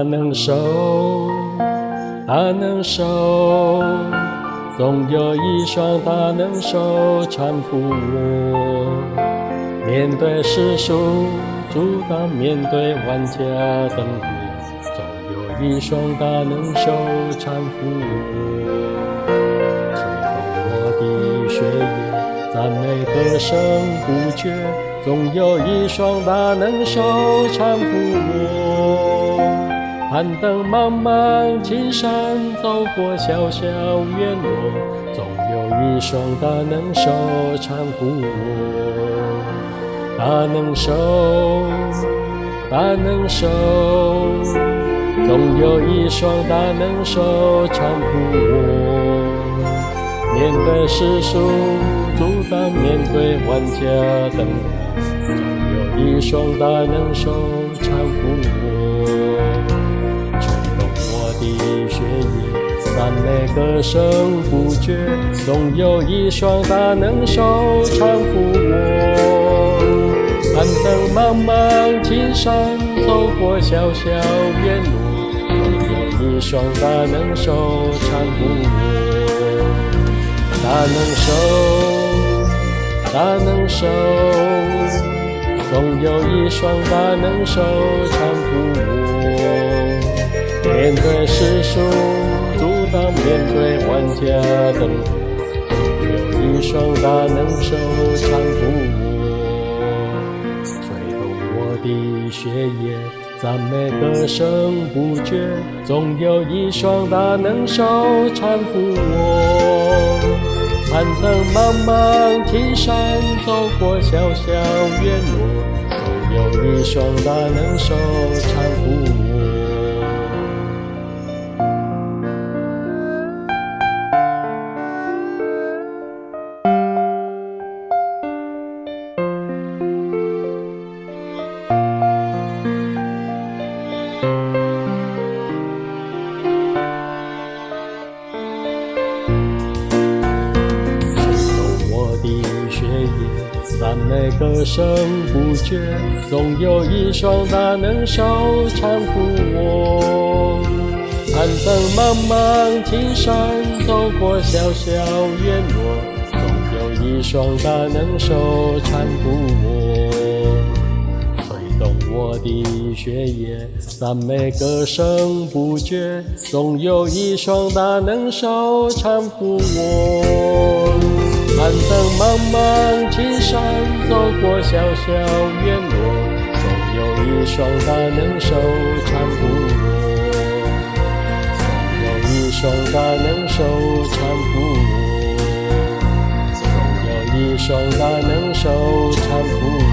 大能手，大能手，总有一双大能手搀扶我，面对世俗阻挡，面对万家灯火，总有一双大能手搀扶我，吹动我的血液，赞美歌声不绝，总有一双大能手搀扶我。攀登茫茫青山，走过小小院落，总有一双大能手搀扶我。大能手，大能手，总有一双大能手搀扶我。面对世俗阻挡，面对万家灯火，总有一双大能手搀扶我。的血液，赞美歌声不绝，总有一双大能手搀扶我。攀登茫茫青山，走过小小院落，总有一双大能手搀扶我。大能手，大能手，总有一双大能手搀扶我。面对世俗阻挡，面对万家灯火，总有一双大能手搀扶我，吹动我的血液，赞美歌声不绝，总有一双大能手搀扶我。攀登茫茫青山，走过小小院落，总有一双大能手搀扶我。赞美歌声不绝，总有一双大能手搀扶我。攀登茫茫青山，走过小小院落，总有一双大能手搀扶我，吹动我的血液，赞美歌声不绝，总有一双大能手搀扶我。攀登茫茫青山，走过小小院落，总有一双大能手搀扶我，总有一双大能手搀扶我，总有一双大能手搀扶我。